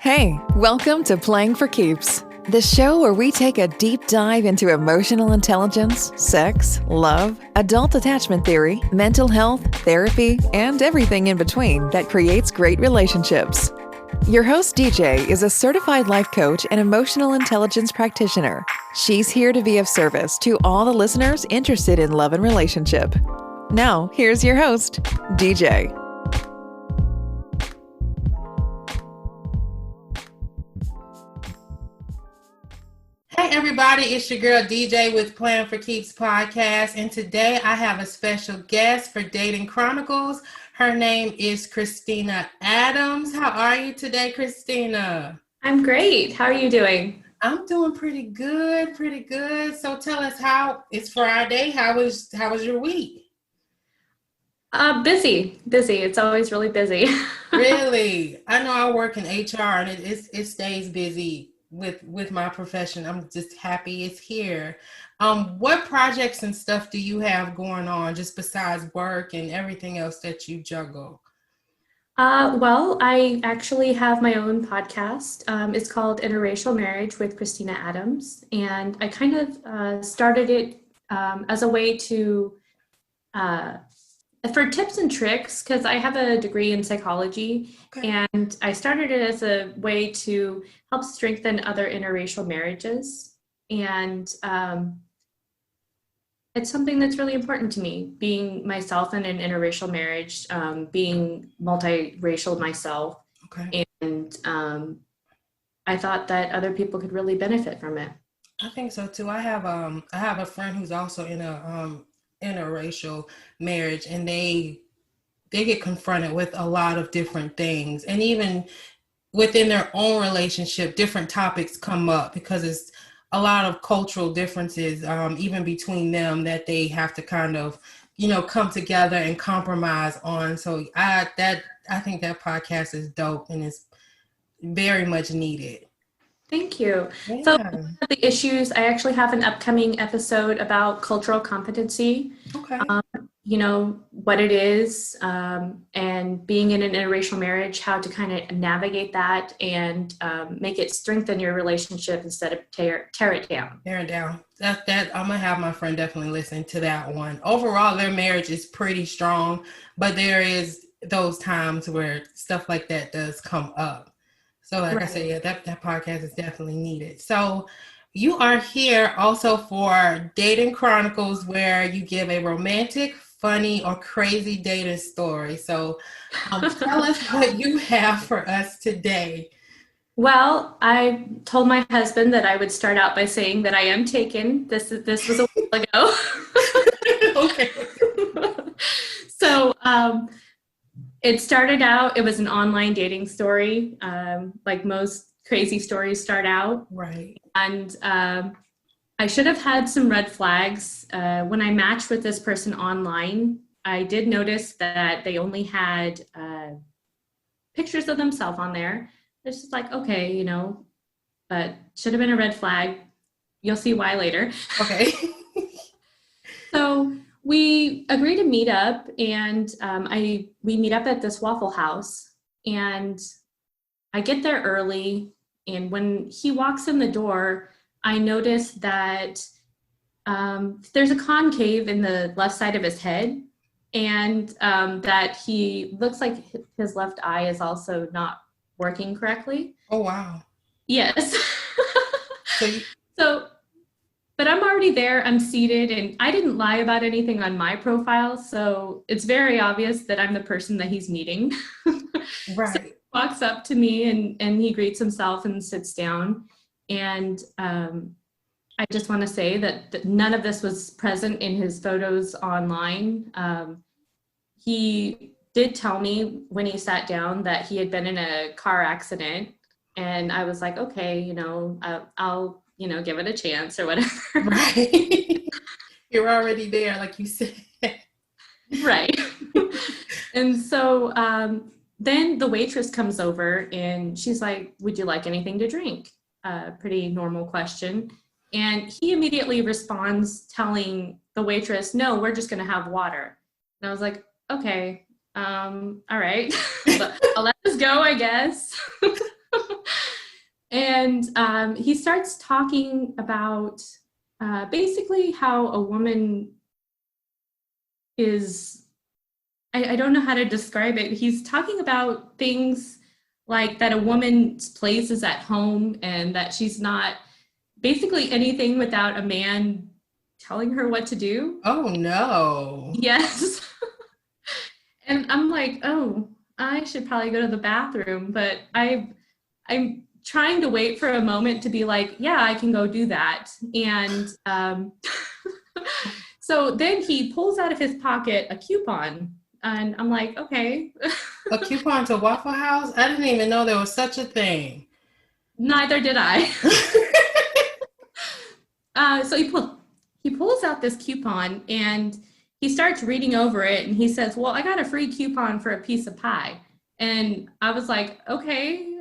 Hey, welcome to Playing for Keeps, the show where we take a deep dive into emotional intelligence, sex, love, adult attachment theory, mental health, therapy, and everything in between that creates great relationships. Your host, DJ, is a certified life coach and emotional intelligence practitioner. She's here to be of service to all the listeners interested in love and relationship. Now, here's your host, DJ. Hey everybody, it's your girl DJ with Playing for Keeps podcast, and today I have a special guest for Dating Chronicles. Her name is Christina Adams. How are you today, Christina? I'm great. How are you doing? I'm doing pretty good. So tell us, how it's Friday. How was your week? Busy. It's always really busy. Really? I know I work in HR and it stays busy with my profession. I'm just happy it's here. What projects and stuff do you have going on just besides work and everything else that you juggle? Well, I actually have my own podcast. It's called Interracial Marriage with Christina Adams. And I kind of started it as a way to, for tips and tricks, because I have a degree in psychology. Okay. And I started it as a way to help strengthen other interracial marriages. And it's something that's really important to me, being myself in an interracial marriage, being multiracial myself. Okay. And I thought that other people could really benefit from it. I think so too. I have a friend who's also in a interracial marriage, and they get confronted with a lot of different things, and even within their own relationship, different topics come up because it's a lot of cultural differences, even between them, that they have to kind of, come together and compromise on. So I think that podcast is dope and it's very much needed. Thank you. Yeah. So the issues, I actually have an upcoming episode about cultural competency. Okay. What it is, and being in an interracial marriage, how to kind of navigate that and make it strengthen your relationship instead of tear it down. Tear it down. That I'm gonna have my friend definitely listen to that one. Overall, their marriage is pretty strong, but there is those times where stuff like that does come up. So like right. I said, yeah, that podcast is definitely needed. So you are here also for Dating Chronicles, where you give a romantic, funny, or crazy dating story. So tell us what you have for us today. Well, I told my husband that I would start out by saying that I am taken. This was a while ago. Okay. So it started out, it was an online dating story, like most crazy stories start out. Right. And I should have had some red flags. When I matched with this person online, I did notice that they only had pictures of themselves on there. It's just like, okay, but should have been a red flag. You'll see why later. Okay. So we agreed to meet up, and we meet up at this Waffle House, and I get there early, and when he walks in the door, I noticed that there's a concave in the left side of his head, and that he looks like his left eye is also not working correctly. Oh, wow. Yes. But I'm already there, I'm seated, and I didn't lie about anything on my profile, so it's very obvious that I'm the person that he's meeting. Right. So he walks up to me and he greets himself and sits down. And I just want to say that none of this was present in his photos online. He did tell me when he sat down that he had been in a car accident, and I was like, okay, I'll give it a chance or whatever. Right. You're already there, like you said. Right. And so then the waitress comes over and she's like, would you like anything to drink? Pretty normal question. And he immediately responds telling the waitress, no, we're just going to have water. And I was like, okay, all right, I'll let this go, I guess. And he starts talking about basically how a woman is, I don't know how to describe it. He's talking about things like that a woman's place is at home and that she's not basically anything without a man telling her what to do. Oh no. Yes. And I'm like, oh, I should probably go to the bathroom, but I'm trying to wait for a moment to be like, yeah, I can go do that. And so then he pulls out of his pocket a coupon, and I'm like, okay. A coupon to Waffle House? I didn't even know there was such a thing. Neither did I. So he pulls out this coupon and he starts reading over it, and he says, well, I got a free coupon for a piece of pie. And I was like, okay,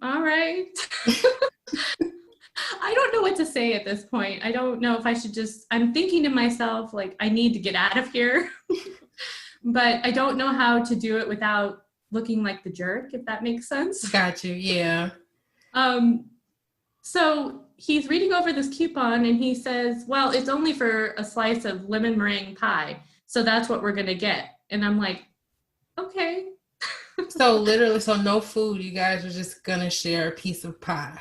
all right. I don't know what to say at this point. I don't know if I should I'm thinking to myself, like, I need to get out of here. But I don't know how to do it without looking like the jerk, if that makes sense. Got you, yeah. So he's reading over this coupon and he says, well, it's only for a slice of lemon meringue pie. So that's what we're going to get. And I'm like, okay. So literally, so no food. You guys are just going to share a piece of pie.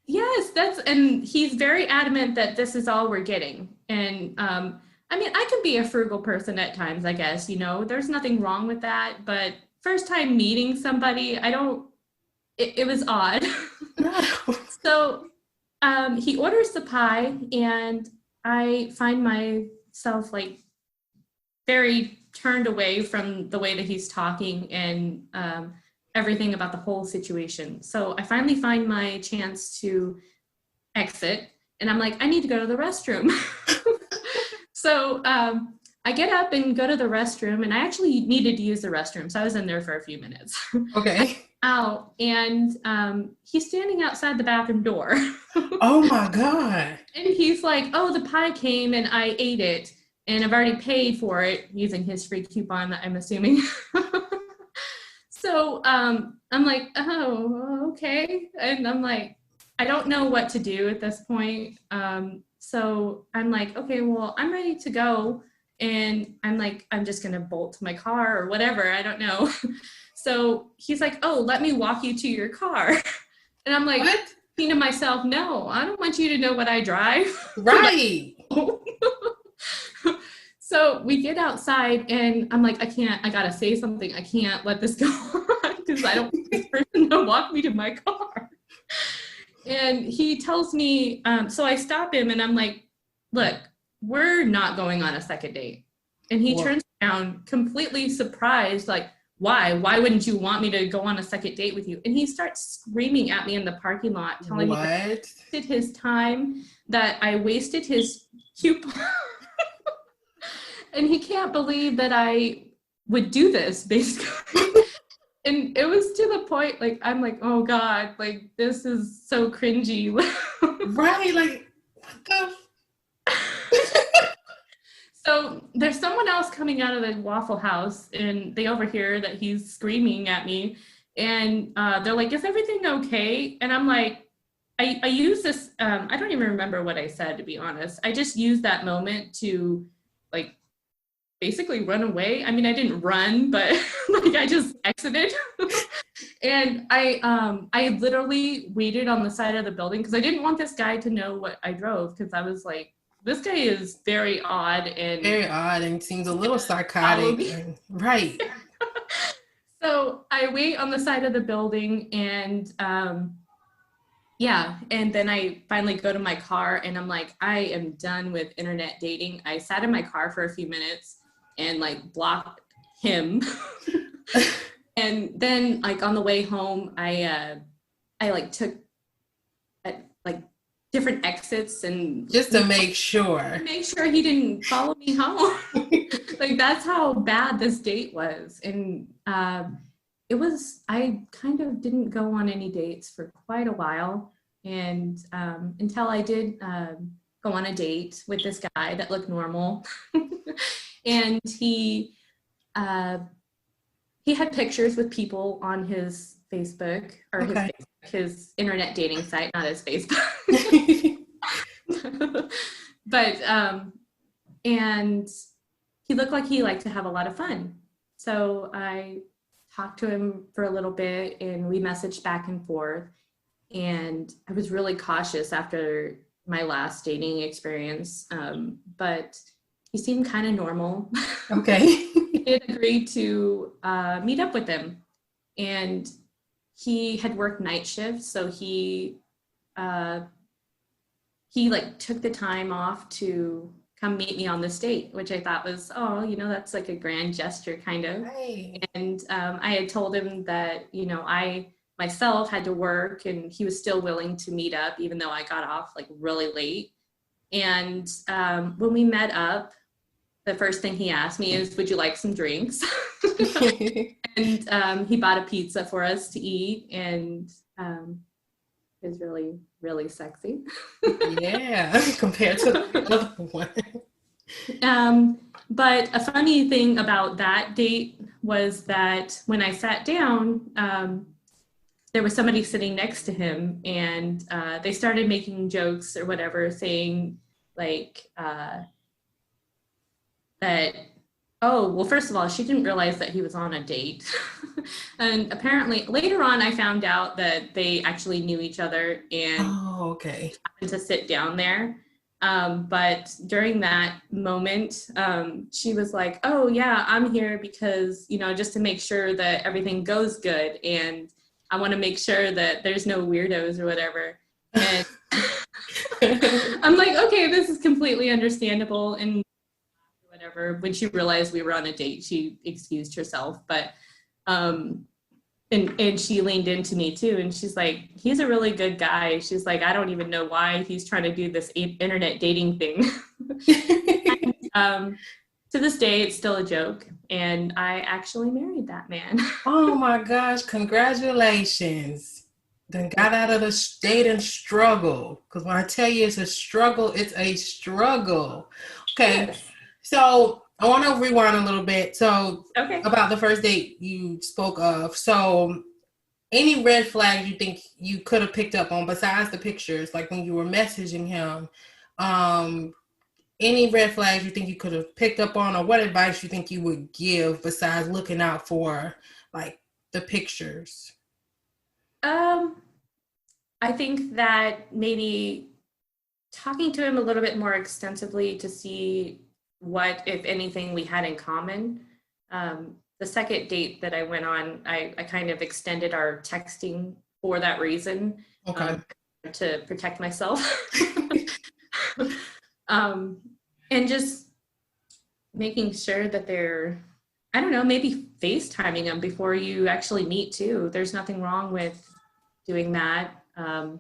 Yes, and he's very adamant that this is all we're getting. And I mean, I can be a frugal person at times, I guess, there's nothing wrong with that. But first time meeting somebody, it was odd. So he orders the pie, and I find myself like very turned away from the way that he's talking and everything about the whole situation. So I finally find my chance to exit, and I'm like, I need to go to the restroom. So I get up and go to the restroom, and I actually needed to use the restroom. So I was in there for a few minutes. Okay. Out, and he's standing outside the bathroom door. Oh my God. And he's like, oh, the pie came and I ate it, and I've already paid for it using his free coupon, I'm assuming. So I'm like, oh, okay. And I'm like, I don't know what to do at this point. So I'm like, okay, well, I'm ready to go. And I'm like, I'm just going to bolt to my car or whatever. I don't know. So he's like, oh, let me walk you to your car. And I'm like, what? Thinking to myself, no, I don't want you to know what I drive. Right. So we get outside, and I'm like, I gotta say something. I can't let this go on because I don't want this person to walk me to my car. And he tells me, so I stop him and I'm like, look, we're not going on a second date. And he turns around completely surprised, like, why? Why wouldn't you want me to go on a second date with you? And he starts screaming at me in the parking lot, telling me that I wasted his time, that I wasted his coupon. And he can't believe that I would do this, basically. And it was to the point, like, I'm like, oh God, like, this is so cringy. Right, like, what the? So there's someone else coming out of the Waffle House, and they overhear that he's screaming at me. And they're like, is everything okay? And I'm like, I use this, I don't even remember what I said, to be honest. I just used that moment to, like, basically run away. I mean, I didn't run, but like, I just exited. And I literally waited on the side of the building because I didn't want this guy to know what I drove, because I was like, this guy is very odd and seems a little psychotic. Right. So I wait on the side of the building, and and then I finally go to my car, and I'm like, I am done with internet dating. I sat in my car for a few minutes and like blocked him. And then like on the way home, I like took like different exits, and just to make sure he didn't follow me home. Like, that's how bad this date was. And it was, I kind of didn't go on any dates for quite a while, and until I did go on a date with this guy that looked normal. And he had pictures with people on his Facebook, or Okay. his internet dating site, not his Facebook. But and he looked like he liked to have a lot of fun. So I talked to him for a little bit and we messaged back and forth. And I was really cautious after my last dating experience, but he seemed kind of normal. Okay. I did agree to meet up with him. And he had worked night shifts, so he like took the time off to come meet me on this date, which I thought was, oh, that's like a grand gesture kind of. Right. And I had told him that, I myself had to work and he was still willing to meet up, even though I got off like really late. And when we met up, the first thing he asked me is, would you like some drinks? And he bought a pizza for us to eat, and it was really, really sexy. Yeah, compared to the other one. But a funny thing about that date was that when I sat down, there was somebody sitting next to him, and they started making jokes or whatever, saying like that, oh, well, first of all, she didn't realize that he was on a date. And apparently later on, I found out that they actually knew each other and okay. happened to sit down there. But during that moment, she was like, oh yeah, I'm here because, just to make sure that everything goes good. And I want to make sure that there's no weirdos or whatever. And I'm like, okay, this is completely understandable. And whatever, when she realized we were on a date, she excused herself. But, and she leaned into me too. And she's like, he's a really good guy. She's like, I don't even know why he's trying to do this internet dating thing. And, to this day, it's still a joke. And I actually married that man. Oh my gosh, congratulations. Then got out of the dating struggle. Because when I tell you it's a struggle, it's a struggle. Okay, yes. So I want to rewind a little bit. So about the first date you spoke of. So any red flags you think you could have picked up on besides the pictures, like when you were messaging him, any red flags you think you could have picked up on, or what advice you think you would give besides looking out for like the pictures? I think that maybe talking to him a little bit more extensively to see what, if anything, we had in common. The second date that I went on, I kind of extended our texting for that reason, to protect myself. And just making sure that they're, I don't know, maybe FaceTiming them before you actually meet too. There's nothing wrong with doing that. Yeah,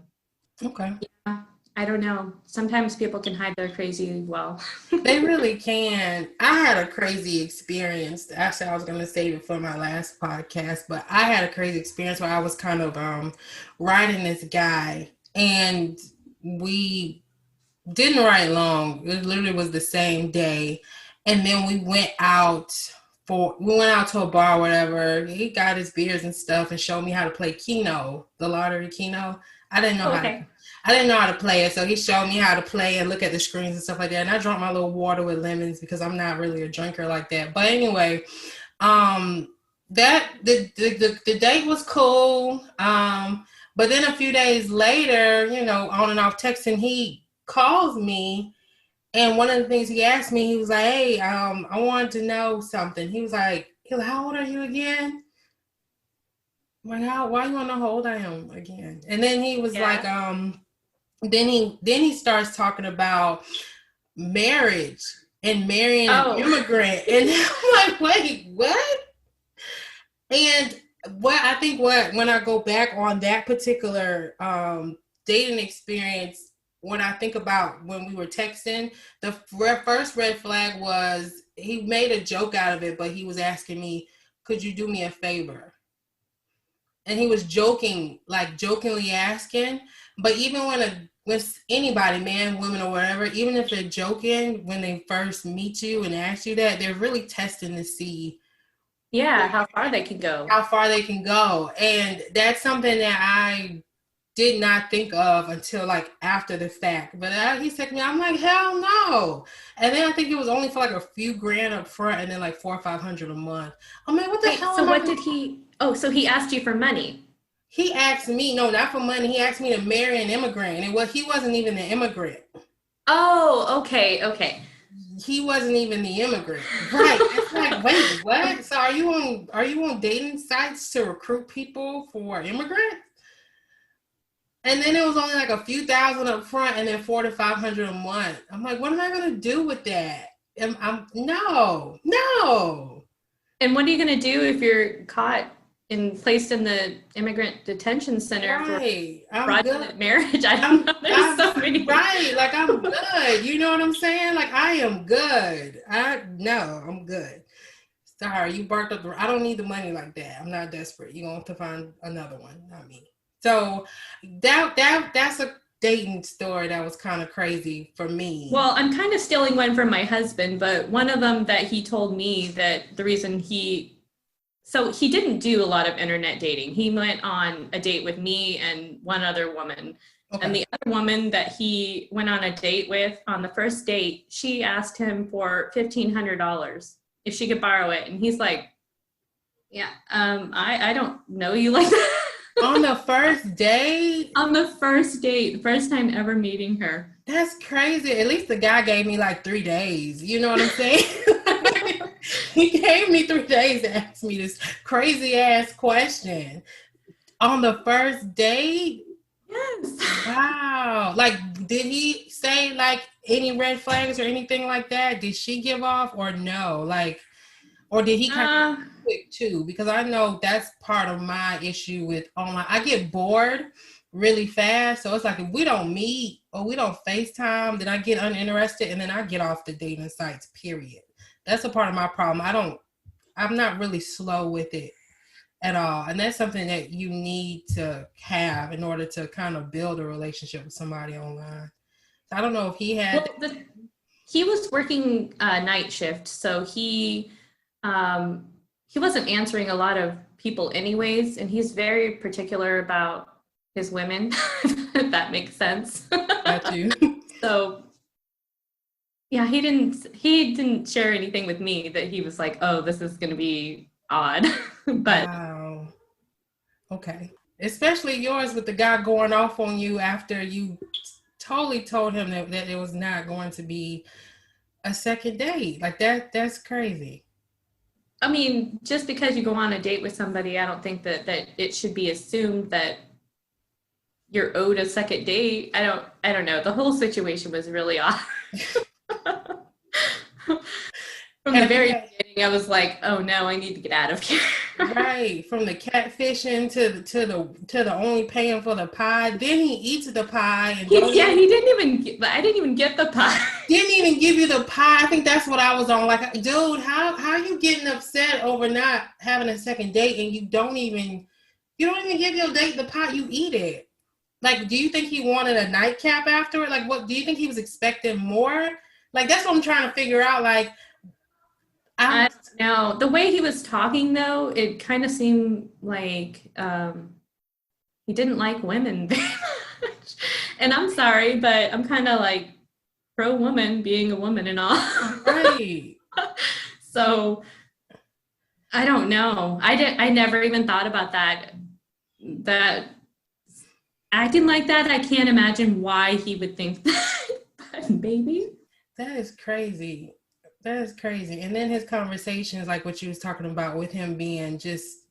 I don't know. Sometimes people can hide their crazy well. They really can. I had a crazy experience. Actually, I was going to save it for my last podcast, but I had a crazy experience where I was kind of riding this guy, and we didn't ride long. It literally was the same day. And then we went out to a bar, whatever. He got his beers and stuff and showed me how to play Keno, the lottery Keno. I didn't know how to play it. So he showed me how to play and look at the screens and stuff like that. And I drank my little water with lemons because I'm not really a drinker like that. But anyway, the date was cool. But then a few days later, on and off texting, he calls me, and one of the things he asked me, he was like, hey, I wanted to know something. He was like, how old are you again? I'm like, why you want to know how old I am again? And then he was like, then he starts talking about marriage and marrying an immigrant. And I'm like, wait, what? And when I go back on that particular dating experience, when I think about when we were texting, the first red flag was he made a joke out of it, but he was asking me, could you do me a favor? And he was jokingly asking. But even when anybody, man, woman, or whatever, even if they're joking, when they first meet you and ask you that, they're really testing to see Yeah, how far they can go. How far they can go. And that's something that I did not think of until like after the fact. But he said to me, I'm like, hell no. And then I think it was only for like a few grand up front and then like 400 or 500 a month. I'm like, what the Wait, hell so am I what gonna. did so he asked you for money? He asked me, no, not for money. He asked me to marry an immigrant. And he wasn't even an immigrant. Oh, okay, okay. He wasn't even the immigrant. Right. It's like, wait, what? So are you on dating sites to recruit people for immigrants? And then it was only like a few thousand up front and then 400 to 500 a month. I'm like, what am I gonna do with that? No. And what are you going to do if you're caught and placed in the immigrant detention center for Right. I'm good. fraudulent marriage? I don't know. There's so many. Right. Like I'm good. You know what I'm saying? Like I am good. I'm good. Sorry, you barked up I don't need the money like that. I'm not desperate. You're gonna have to find another one, not me. So that's a dating story that was kind of crazy for me. Well, I'm kind of stealing one from my husband, but one of them that he told me that the reason so he didn't do a lot of internet dating. He went on a date with me and one other woman. Okay. And the other woman that he went on a date with, on the first date, she asked him for $1,500 if she could borrow it. And he's like, yeah, I don't know you like that. On the first date? On the first date, the first time ever meeting her. That's crazy. At least the guy gave me like 3 days. You know what I'm saying? He gave me 3 days to ask me this crazy ass question. On the first date? Yes. Wow. Like, did he say like any red flags or anything like that? Did she give off or no? Like, or did he kind of quick too? Because I know that's part of my issue with online. I get bored really fast. So it's like if we don't meet or we don't FaceTime, then I get uninterested and then I get off the dating sites, period. That's a part of my problem. I'm not really slow with it at all. And that's something that you need to have in order to kind of build a relationship with somebody online. So I don't know if he had. Well, he was working night shift, so he wasn't answering a lot of people anyways, and he's very particular about his women, if that makes sense. Got you. So yeah, he didn't share anything with me that he was like, oh, this is gonna be odd. But wow. Okay. Especially yours with the guy going off on you after you totally told him that it was not going to be a second date. Like that's crazy. I mean, just because you go on a date with somebody, I don't think that it should be assumed that you're owed a second date. I don't know. The whole situation was really odd. From the very beginning, I was like, "Oh no, I need to get out of here." Right, from the catfishing to the only paying for the pie. Then he eats the pie and he I didn't even get the pie. Didn't even give you the pie. I think that's what I was on. Like, dude, how are you getting upset over not having a second date and you don't even give your date the pie? You eat it. Like, do you think he wanted a nightcap after it? Like, what do you think he was expecting more? Like, that's what I'm trying to figure out. Like, I don't know. The way he was talking, though, it kind of seemed like he didn't like women very much. And I'm sorry, but I'm kind of like pro-woman, being a woman and all. Right. So I don't know. I never even thought about that. That acting like that, I can't imagine why he would think that. But maybe. That is crazy. That is crazy. And then his conversations, like what you was talking about with him being just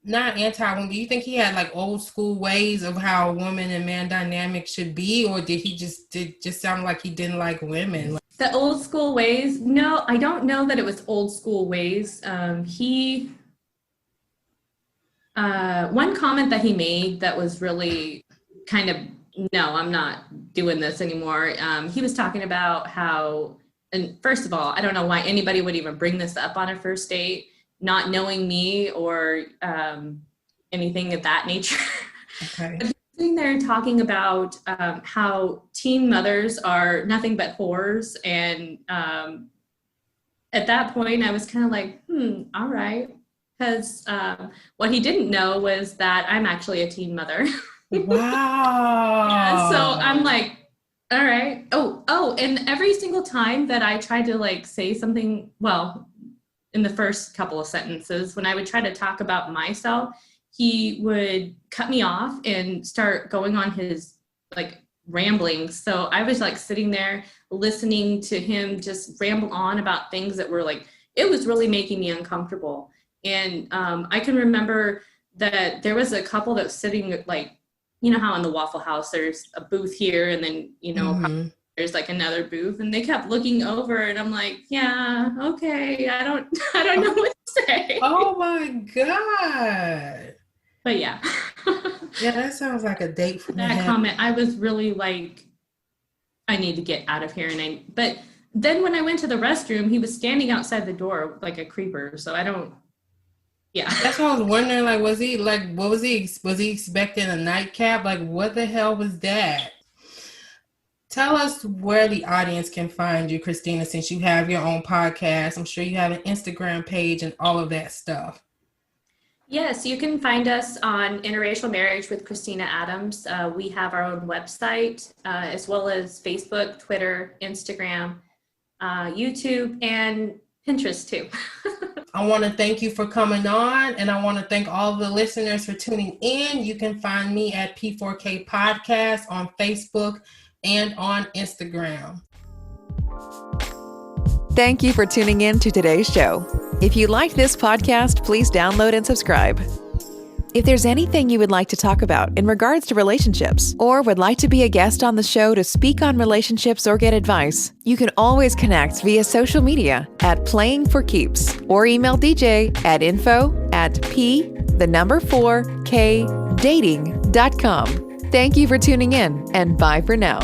not anti-woman. Do you think he had like old school ways of how a woman and man dynamic should be? Or did he just sound like he didn't like women? The old school ways? No, I don't know that it was old school ways. One comment that he made that was really kind of, no, I'm not doing this anymore. He was talking about how, and first of all, I don't know why anybody would even bring this up on a first date, not knowing me or anything of that nature. Okay. But he's sitting there talking about how teen mothers are nothing but whores. And at that point, I was kind of like, all right. because what he didn't know was that I'm actually a teen mother. Wow. Yeah, so I'm like, all right. Oh, and every single time that I tried to like say something, well, in the first couple of sentences, when I would try to talk about myself, he would cut me off and start going on his like ramblings. So I was like sitting there listening to him just ramble on about things that were like, it was really making me uncomfortable. And I can remember that there was a couple that was sitting like, you know how in the Waffle House, there's a booth here and then, you know, there's like another booth, and they kept looking over and I'm like, yeah, okay. I don't know what to say. Oh my God. But yeah. Yeah, that sounds like a date for that comment. I was really like, I need to get out of here. But then when I went to the restroom, he was standing outside the door like a creeper. So yeah. That's what I was wondering. Like, was he expecting a nightcap? Like, what the hell was that? Tell us where the audience can find you, Christina, since you have your own podcast. I'm sure you have an Instagram page and all of that stuff. Yes, you can find us on Interracial Marriage with Christina Adams. We have our own website, as well as Facebook, Twitter, Instagram, YouTube, and Pinterest too. I want to thank you for coming on, and I want to thank all of the listeners for tuning in. You can find me at P4K Podcast on Facebook and on Instagram. Thank you for tuning in to today's show. If you liked this podcast, please download and subscribe. If there's anything you would like to talk about in regards to relationships, or would like to be a guest on the show to speak on relationships or get advice, you can always connect via social media at Playing for Keeps, or email DJ at info@p4kdating.com. Thank you for tuning in, and bye for now.